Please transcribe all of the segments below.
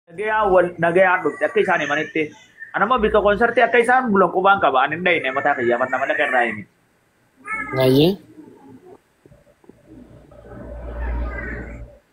Nagaya dhufte akka isaan himanitti. Anammoo bika konsertii akka isaan bulan qubaan qaba. Ani hin dhayine mataa kiyyaafat nama dhaqa irraa himi. Ayyee.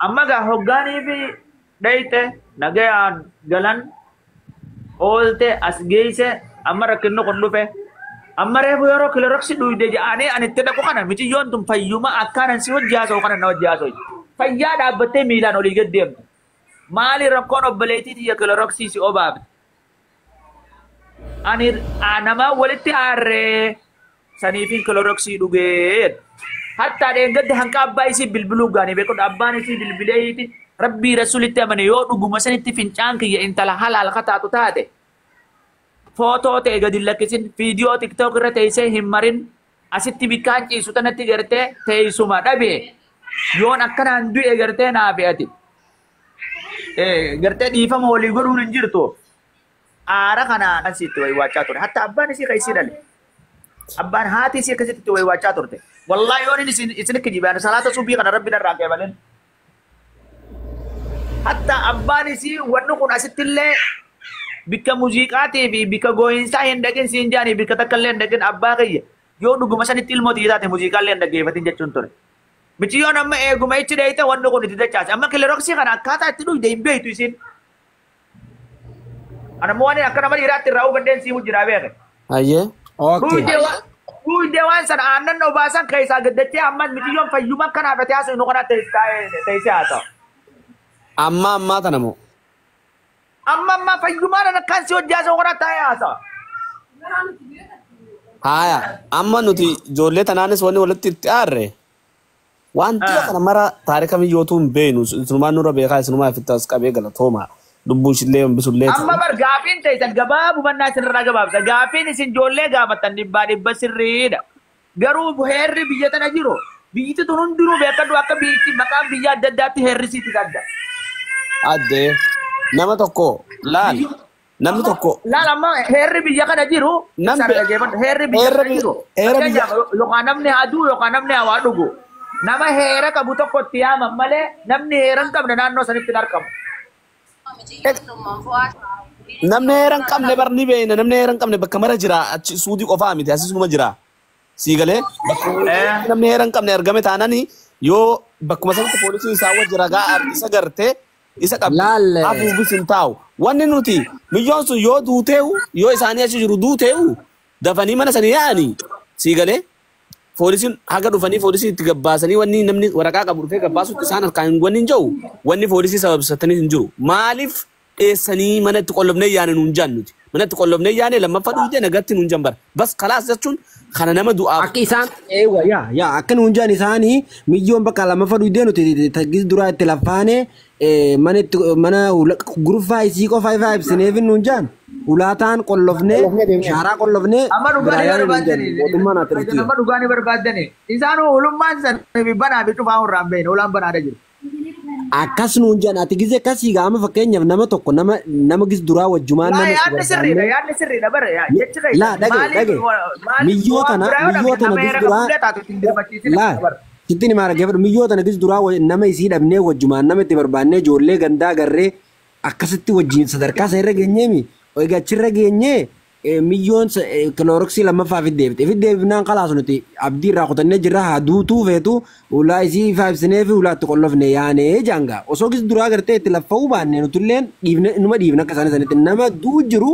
Amma gaa hoggaanii fi dhayite nagayaan galan oolte as geeyse amma rakkinni kun dhufe. Amma reefu yeroo kiloroksi dhuyde jedhanii ani itti dhaqu kana miciyyoon tun fayyuma akkaanan si wajji haasa'u kana na wajji haasa'u. Fayyaa dhaabbattee miilaan olii gad deemtu. Maali rakkoon obboleettii xiyya kiloroksii si obaafte. Ani nama walitti aarree saniifin kiloroksii dhugee. Hatta dheengadde hanqa abbaa isii bilbiluu gaanii beekudha abbaan isii bilbileeti rabbii rasulitti amane yoo dhuguma sanitti fincaan kiyya intala halaal kataatu taate. Footoo ta'e gadi lakkisin viidiyoo tiktook irra teessee hin marin asitti bikkaan ciisu tanatti gartee teessuma dhabee yoon akkanaan du'e gartee naa fe'ati. Gartee dhiifama walii godhuun hin jirtu. Aara kanaan asitti wayii waachaa ture. Hatta abbaan isii kan isii dhale. Abbaan haati isii akkasitti wayii waachaa turte. Wallahi yoon isin kijibaan salaata subii kana rabbi narraa qeebaleen. Hatta abbaan isii wanni kun asittillee bika muuziqaatii fi bika gooyinsaa hin dhaqin siin jaanii bika takka illee hin dhaqin abbaa kiyya yoo dhuguma sanitti ilmootii taate muuziqaallee hin dhaggeeffatin jechuun ture. Miciyyoon amma eeguma ichi dheeyite wanni kun itti dachaase amma kileroksii kana akkaataa itti dhugde hin beektu isin. Ana waan akka nama dhiiraatti irraa hubadheen sii jiraa beeke. Ayyee. Dhuyde waan sana aannan obaasan keessaa gaddachee ammas miciyyoon fayyuma kanaaf ati haasa'u nu kana teessee haasa'u. Ammaa tana moo? Amma fayyumaan akkaan si hojjaa isa kana taa'ee haasa'u. Haaya amma nuti ijoollee tanaanis wanni walitti itti aarre. Wanti kana mara taarika miyyootuu hin beenu isinumaan nurra beekaa isinumaa ifitti as qabee galatooma lubbuun ishillee hambisullee. Amma bar gaafiin ta'e gabaabumannaa isinirraa gabaabsa gaafiin isin ijoollee gaafatan dhibba sirriidha. Garuu heerri biyya tana jiru biyyatti tun hundinuu beekadhu akka biyyatti maqaan biyya adda addaatti heerrisiiti adda. Addee nama tokko laal namni tokko. Laal amma heerri biyya kana jiru heerri biyya kana jiru. Yookaan namni aduu yookaan namni hawaa dhugu. Nama heera qabu tokko itti yaaman malee namni heera hin qabne naannoo sanitti hin argamu. Namni heera hin qabne barni beeyna namni heera hin qabne bakka mara jira achi suudii qofaa miti asisuma jira. Siigalee namni heera hin qabne argame taanani yoo bakkuma sanatti poolisiin isaa wajji ragaa isa gartee isa qabdi hafuufis hin taa'u. Wanni nuti miyyoon sun yoo duuteewu yoo isaanii achi jiru duuteewu dafanii mana sanii yaa'anii siigalee. Poolisiin haga dhufanii poolisii itti gabbaasanii wanni namni waraqaa qabu dhufee gabbaasutti isaan harkaan wanni hin jiru wanni poolisii sababsatanii hin jiru. Maaliif dheessanii mana itti qollofnee yaane nuun jaan nuti mana itti qollofnee yaane lammaffaa dhuftee nagatti nuun jaan bara bas kalaas jechuun kana nama du'aaf. Akka isaan akka nuun jaan isaanii miyyoon bakka lammaffaa dhuftee nuti taggis duraa itti laffaane mana guruffaa isii qofaa ifaa ibsineef nuun jaan. Ulaataan qollofnee shaaraa qollofnee amma dhugaanii barbaadanii isaan ulummaan san banaa fi cufaa irraan beekne ulaan banaadha jiru. Akkas nuun jedhan ati gisee akkasii gaama fakkeenyaaf nama tokko nama gis duraa wajjumaan nama yaadni sirriidha bara jechi kai laa dhage miyyoo tana gis duraa sitti ni maara geeffadhu miyyoo tana gis duraa nama isii dhabnee wajjumaan nama itti barbaannee ijoollee gandaa garree akkasitti wajjiin sadarkaa isa irra geenyeemi. Oiga achirra geenye miyyoon kiloroksii lammaffaa fiddeefnaan kalaas nuti abdii irraa kutannee jirra haa duutuu feetu ulaa isii ifaa ibsinee fi ulaatti qollofne yaanee jaanga osoo gis duraa gartee itti laffa'uu baanne nutulleen numa dhiifne akka isaanii sanitti nama duu jiru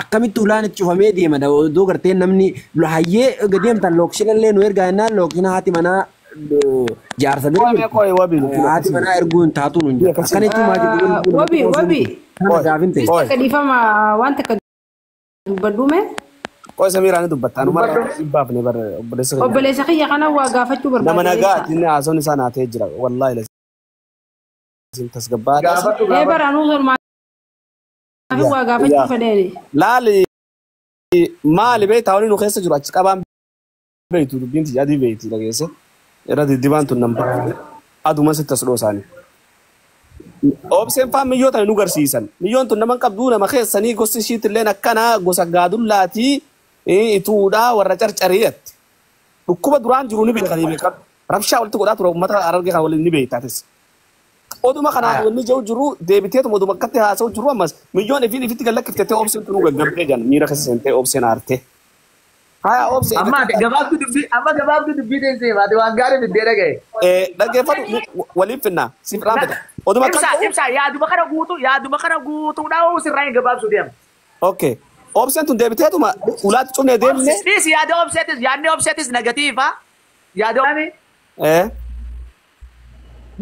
akkamitti ulaan itti cufamee deema doo gartee namni hayyee gadeemtan lookshinallee nu ergaa jennaan lookshina haati manaa jaarsa bira haati manaa erguun taatu nuun jira akkanitti wabii kadifama wanta ka dubbadume ko samiraan dubbattaan mara ibbaafne bar obboleessa kiyya kana waa gaafachuu barbaade nama nagaa tinne haasoon isaa naatee jira wallahi lazim tasgabbaadha baraanuu hormaa waa gaafachuu fedheeni laali maali beektaa waliin nu keessa jiru achi qabaan beektu dubbinti adii beekti dhageesse irra diddibaan tun namba aduma sittas dhoo isaanii. Obseen faan miyyoota nu garsiisan miyyoon tun nama qabduu nama keessanii gosti ishiitillee akkana gosa gaadullaatii ituudhaa warra carcariitti dhukkuba duraan jiru ni beekanii beekan rabshaa walitti godhaa ture uummata ararge kan waliin ni beektatis oduma kana wanni jaw jiru deebiteetu oduma katte haasoo jiru ammas milyoon ifin ifitti galla kiftete option tunu gaggabee jan miira kasente option arte haya option amma gabaabdu dubbii teessee baate waan gaarii biddee dhagaye dhaggeeffatu waliin finna siif raambata oduma ibsa yaaduma kana guutuu dhaa'uu sirraa hin gabaabsu deema. Okay. Option tun deebiteetuma ulaatti cunee deemne. This yaadni opsetis negatiifa. Yaadni.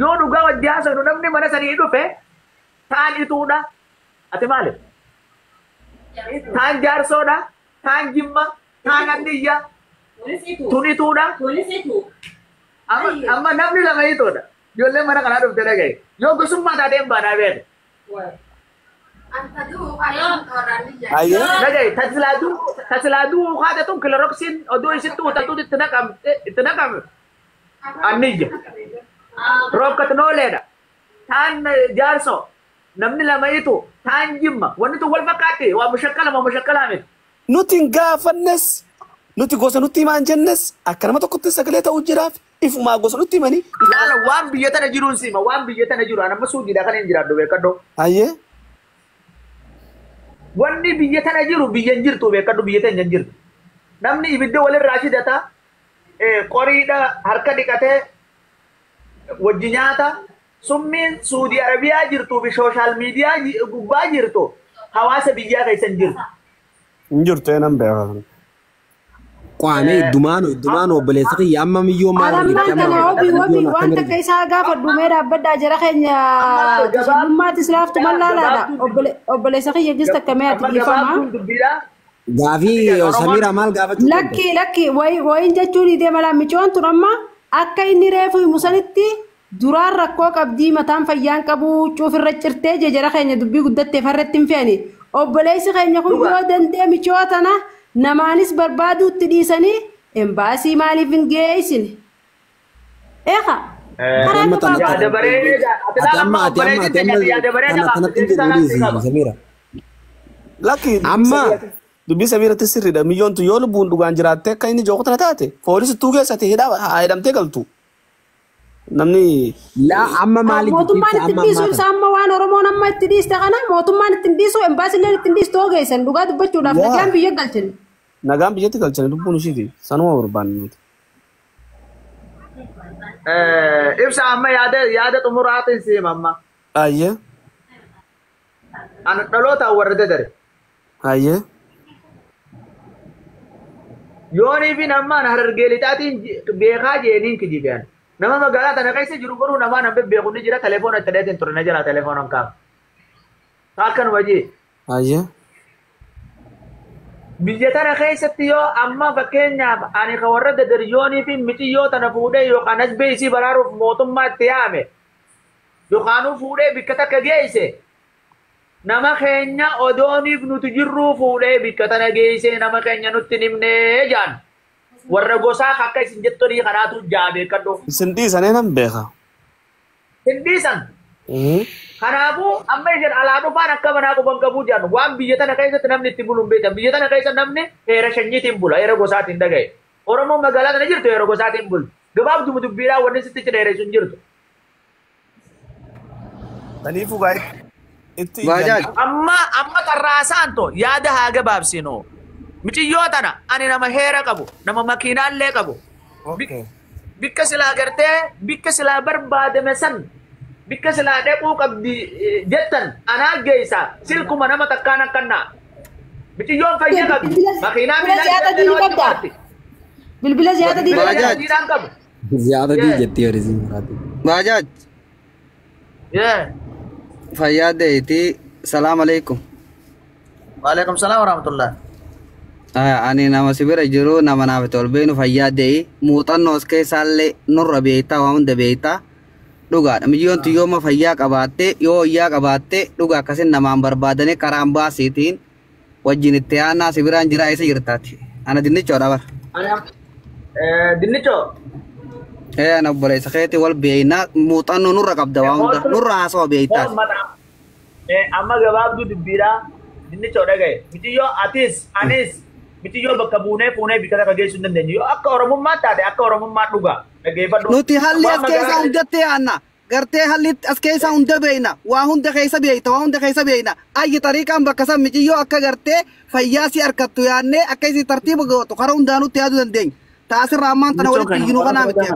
Yoo dhugaa wajji haasofnu namni mana sanii dhufe taan ituudha. Ati maali? Taan jaarsoodha. Taan jimma. Taan andiyya. Tun ituudha. Amma namni lama ituudha. Ijoollee mana kanaa dhufte dhagaye. Yoo gosummaa taateen baanaa beeku. Dhagaye tajaajilaa haadha tun kiloroksin oduu isitti utatuutti itti naqame. Anniyya. Roobkatu nooleedha. Taan jaarso namni lama itu taan jimma wanni tun wal fakkaatti waa mushakkalaa miti. Nuti hin gaafannes nuti gosa nutti himaan jennes akka nama tokkotti sagalee ta'uu jiraaf ifumaa gosa nutti himanii. Waan biyya tana jiruun sima waan biyya tana jiru anamma suudiidha kan hin jiraadhu beekadho. Ayyee. Wanni biyya tana jiru biyya hin jirtu beekadhu biyya tana hin jirtu. Namni ibidda walirraa shidata qoriidha harka dhiqatee wajji nyaata summiin Suudi Arabiyaa jirtuu fi sooshaal miidiyaa gubbaa jirtu hawaasa biyyaa keessa hin jirtu. Hin jirtu eenan beekan. Qaamee iddumaan obboleessa kiyya amma miyyoo maal argamtaan kana wabii waan takka isaa gaafa dhumee dhaabbaddaa jara keenya jabummaatti silaaftu mallaalaadha obboleessa kiyya gis takka mee ati dhiifama. Gaafii Samiira maal gaafachuu lakki wayin jechuun idee malaa micoon tun amma akka inni reefu musanitti duraan rakkoo qabdii mataan fayyaan qabu cuufirra cirtee jara keenya dubbii guddattee farratti hin fe'ani obboleessi keenya kun yoo dandee michoo tana namaanis barbaaduutti dhiisanii embaasii maaliif hin geessine. Eeqa. Amma dubbii Samiiratti sirriidha miyyoon tu yoo lubbuun dhugaan jiraatte akka inni jooqotana taate poolisittuu keessatti hidhamtee galtu. Namni amma maaliif mootummaan itti dhiisu ibsa amma waan Oromoon amma itti dhiiste kana mootummaan itti dhiisu embaasiileen itti dhiistu ogeessan dhugaa dubbachuudhaaf nagaan biyya galchine. Nagaan biyyatti galchine lubbuun ishiiti sanuma barbaanne nuti. Ibsa amma yaada xumuraatiin siima amma. Ayyee. Ani dhalootaan warra dadare. Ayyee. Yoonii fi namaan harargee lixaatiin beekaa jeeniin kijibeen. Nama magaalaa tana keessa jiru garuu namaan hin beeku ni jira telefoona itti dheetiin ture na jira telefoona hin kaafu. Akkanuma jee. Ayyee. Biyya tana keessatti yoo amma fakkeenyaaf ani kan warra dadaryoonii fi mitiyyoo tana fuudhee yookaan as beeksii baraaruuf mootummaa itti yaame yookaan fuudhee bikka takka geesse nama keenya odooniif nuti jirruu fuudhee bikka tana geesse nama keenya nutti nimnee jaan. Warra gosaa akka isin jettanii kanaatu jaabee kadhoo. Isin dhiisanee nan beeka. Isin dhiisan. Kanaafuu amma isin alaa dhufaan akka manaa quban qabuu jaan waan biyya tana keessatti namni itti bulu hin beekan biyya tana keessa namni heera shanyiitiin bula heera gosaatiin dhagaye. Oromoon magaalaa tana jirtu heera gosaatiin bulu. Gabaabduma dubbiidhaan wanni sitti dheeressu hin jirtu. Kaniifuu baay'ee. Amma qarraasaan too yaada haa gabaabsinu. Miciyyoo tana ani nama heera qabu nama makiinaallee qabu. Bikka silaa gartee bikka silaa barbaadame san bikka silaa dhaquu qabdi jettan anaa geessa silkuma nama takkaan akkannaa. Miciyyoon fayyaa qabdi makiinaa miidhaa bilbila ziyaada diidaan qabu. Ziyaada jettee horii Bajaaj. Fayyaa deetii salaam alaikum. Waalaikum salaam warahmatullah. Ani nama sibira jiru nama naaf tolbeenu fayyaa deeyi muuxannoos keessaallee nurra beektaa waan hunda beektaa dhugaadha miyyoon tuyyooma fayyaa qabaattee yoo hoyyaa qabaattee dhugaa akkasin namaan barbaadanii karaan baasiitiin wajjin itti aanaa sibiraan jiraa isa jirtaati ana dinnichoodha bara. Dinnichoo. Ana obboleessa keetii wal beeynaa muuxannoo nurra qabda waan hunda nurra haasawaa beektaati. Amma gabaabduu dubbiidhaa dinnichoo dhagaye mitiyyoo atis anis. Mitiyyoo bakka fuunee bikka takka geessuu hin dandeenye yoo akka Oromummaa taate akka Oromummaa dhugaa dhaggeeffadhu. Nuti halli as keessaa hundattee aanna gartee hallit as keessa hunda beeyna waa hunda keessa beeyta waa hunda keessa beeyna ayyi tariiqaan bakka san mijiyyoo akka gartee fayyaa si harkattu yaannee akka isi tartiiba gootu karaa hundaanutti yaaduu dandeenya taasirra ammaan tana walitti iyyinuu kanaa miti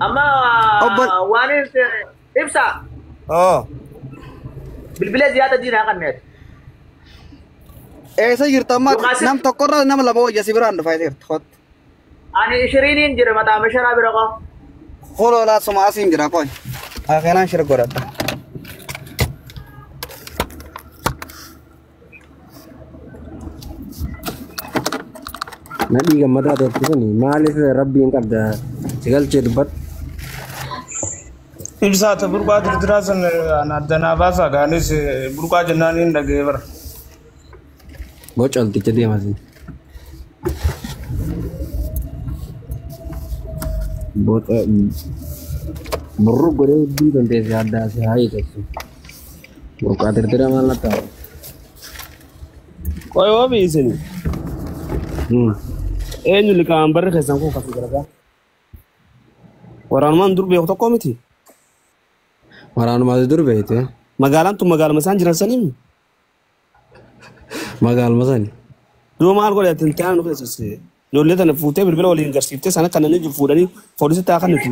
amma waan ibsa bilbila ziyaada diinaa kanneet eessa jirta ammaa nam tokkorra nama lama wayya si biraan dhufaa jirta hot ani 20 jira mataa masharaa bira qo Holola suma asin jira koy. Akhiran shir godhadha. Nadhi gammada tokkosuni maaliif rabbiin qabda sigalchee dubbat. Ibsaata burqaa dirdiraa san addanaa baasaa gaanis burqaa jennaan hin dhagee bara. Bocalticha deemasin. Burru gore di donde se ada se hai itu. Burka tertera malah tahu. Koy wabi isini. Enyu likaan barre kesan ko kafi garaga. Waran man durbe ko komiti. Waran ma durbe itu. Magalan tu magal masan jiran sanim. Magal masan. Do mal ko yatin tan ko sese. No leta na fute birbira wali ngarsifte sana kanane ju fudani polisi ta kan tu.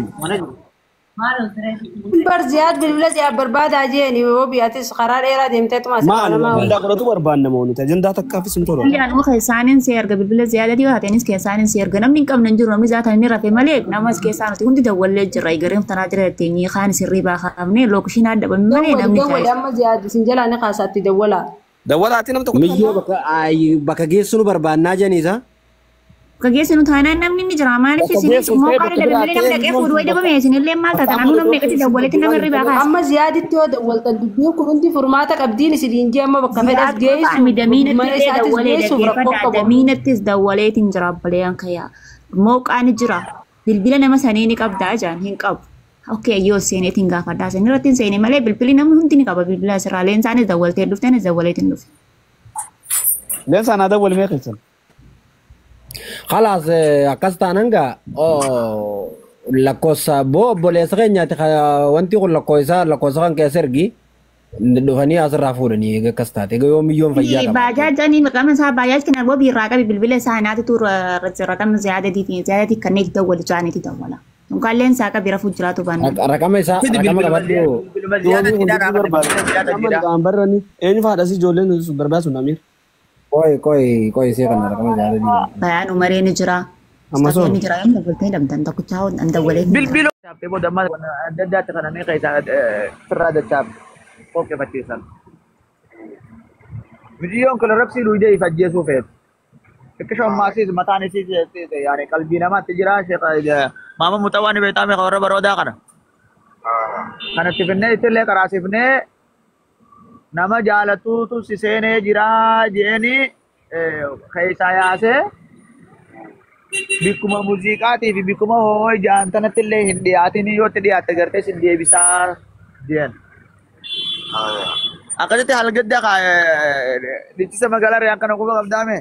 bar ziyaad bilbila ziyaad barbaada ajeeni oo biyatis qarar dheeraad deemtee tuma Ma anda ko tu barbaanna moonu ta janda takka fi simtoro. Yan waxa saanin seerga bilbila ziyaadati waa tenis ke saanin seerga namni qabnan jiru namni zaata ni rafe male namas ke saanati hundi dawalle jiray garim tana jira teenyi khaan sirri ba khamne lokushin adda ban male namni taay amma ziyaad sinjala ni qaasatti dawala Dawalaati nam tokko. Miyyo bakka geessunu barbaannaa janiisa. kageessinu taanaan namni ni jira maaliif isin moo qaada dabalee namni dhaqee fuudhu way dabame isin illee maal taatan anu namni qati dawwaletti nama irri baakaa amma ziyaaditti yoo dawwaltan dubbiin kun hundi furmaata qabdiin isin jee amma bakka fedhas geessu midamiinatti dawwalee dhaggeeffadha damiinattis dawwaleetiin jira baleen kaya mooqaan jira bilbila nama sanii ni qabdaa jaan hin qabu okay yoo seeneetiin gaafadhaa isin irratti seenee malee bilbili namni hundi ni qaba bilbila siraaleen isaanis dawwaltee dhufteenis dawwaleetiin dhufe Lesa nada wal meeqsan. Khalas akastaananga lakkosa boleessa keenyaati wanti kun lakkosa kan keessergi dhufanii asirraa fuudhanii akkastaate yoo miyyoon fayyaa qaba. Baajaajanii maqaan isaa baajaaj kana boo biirraa qabi bilbila isaa naati tur raqam ziyaadati kanneen dawwal jaaniiti dawwala. Dunkalleen isaa qabi rafuu jiraatu baana. Raqama isaa raqama qabadhu. Barrani eenyu faadhasi ijoolleen barbaasu namir. Koi sih kan raqama ziyaadati. Bayaan umaree ni jira. Amaso. Ni jira yang dawwaltee dabdan tokko chaa'uun an dawwalee. bilbilo chaapte booda amma adda kana mee keessa firraa dachaaf kookee facciisan Videoon kun rabsii luujee ifajjeesuu feetu. Ikkisha ammaasiis mataan isiis yaani qalbii namaatti jira maama muxawwaan beekame warra baroodaa kana. Kanatti finnee ittillee karaasifnee nama jaalatuutu si seenee jira jeeni keessaa yaasee bikkuma muuziqaatii fi bikkuma hoo'ii jaantanatti illee hin dhiyaatin yoo itti dhiyaatte gartee sin deebisaa jeen. Akkasitti halgadda dhiichisa magaalaa re'aan kana quba qabdaame.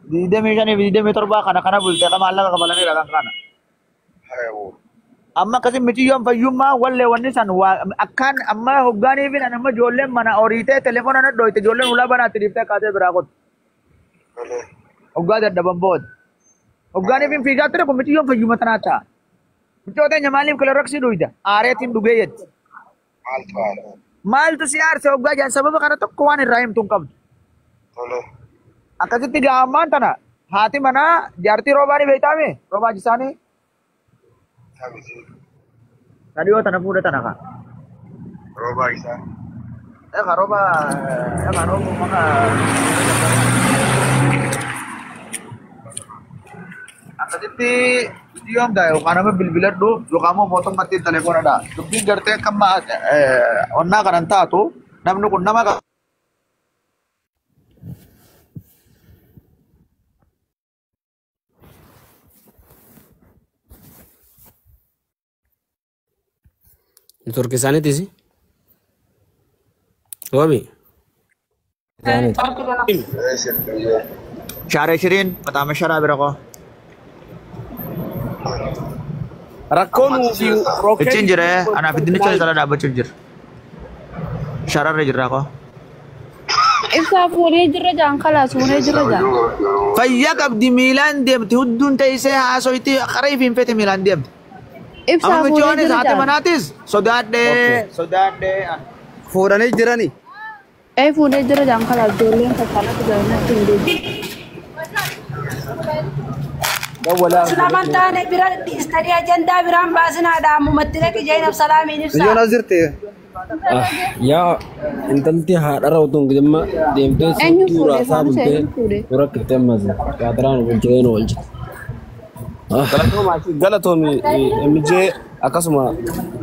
25 kana bultee maallaqa qabalanii kan kana. Amma akkasi miciyyoon fayyummaa wallee wanni san akkaan amma hoggaanii fi amma ijoolleen mana horiitee telefoona na dhooyte ijoolleen ulaa banaatti dhiiftee kaatee biraa qotu. Hoggaa dadhaban booda. Hoggaanii fi fiigaa ture kun miciyyoon fayyummaa tanaa ta'a. Micoota nya maaliif kaloroksii dhuyda aareetiin dhugee jetti. Maaltu si aarse hoggaa jaan sababa kana tokko waan irraa himtu hin qabdu. Akkasitti gaammaan tana haati manaa jaartii roobaa ni beektaame roobaa jisaanii. Tadi yoo tana fuudha tana kaa. Roobaa isaa. Roobaa maka. Akkasitti yoom daa yookaan nama bilbiladhu yookaan immoo mootummatti telefoonadha. Dubbiin gartee kamma onnaa kanan taatu namni kun nama Turki saniti sih. Wabi. Syara Shirin, pertama Syara berapa? Rakkoon fi Ittiin jira anaaf iddini cali tala dhaabbachuu jira. Shararra jirra koo. Ibsaa fuudhee jirra jaan kalaas fuudhee jirra jaan. Fayyaa qabdi miilaan deemti hudduun teessee haasoyti qaree fi hin fete miilaan deemti. Ibsaa Amma fuudhee michoonis jirra haati jaan. manaatis sodaadhee. Fuudhanii jirani. Fuudhee jirra jaan kalaas ijoolleen kakkaanatti galanatti hin deebiin. Sulaman taane bira istadii ajandaa biraan baasinaadha ammumatti dhaqi Jainab Salaamiin ibsa. Biyyoon as jirti. Yaa intalti haadhara utuun gidimma deemtee Eenyu suuraa fuudhee isaa faanus eenyu bultee fuudhee? dura kirtee mazi yaadaraan bulcheen oolchi. Galatoomi mijee akkasuma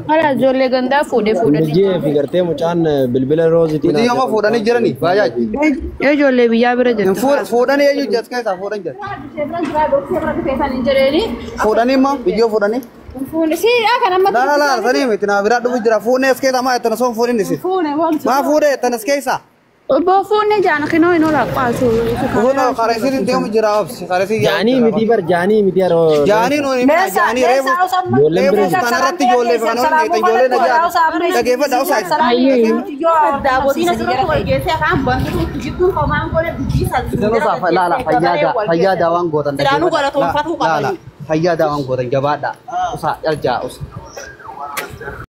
Kalaas ijoollee gandaa fuudhee fuudhanii. Mijee fi gartee mucaan bilbila roozitiin. Miti yooma fuudhanii jirani baay'ee. Ijoollee biyyaa bira jiru. Fuudhanii eenyu jas keessaa fuudhan jira. Fuudhanii immoo biyyoo fuudhanii. Siidhaa kan amma Laa sanii miti naa biraa dhufu jira fuudhee as keessaa maa ettana soon fuudhin isi. Maa fuudhee ettana as keessaa. Obbo fuudhee jaan kinoo inoo laqqaasu. Kuno kareesiin deemu jira obsi kareesii Jaanii miti bar jaanii miti yeroo. Jaanii nuuni jaanii reefu. Reefu kanarratti ijoollee fi kanoon neeta ijoollee na jaa. Dhageeffadha osaa. Fayyaada waan gootan. Fayyaada waan gootan jabaadha. Usaa jaljaa usaa.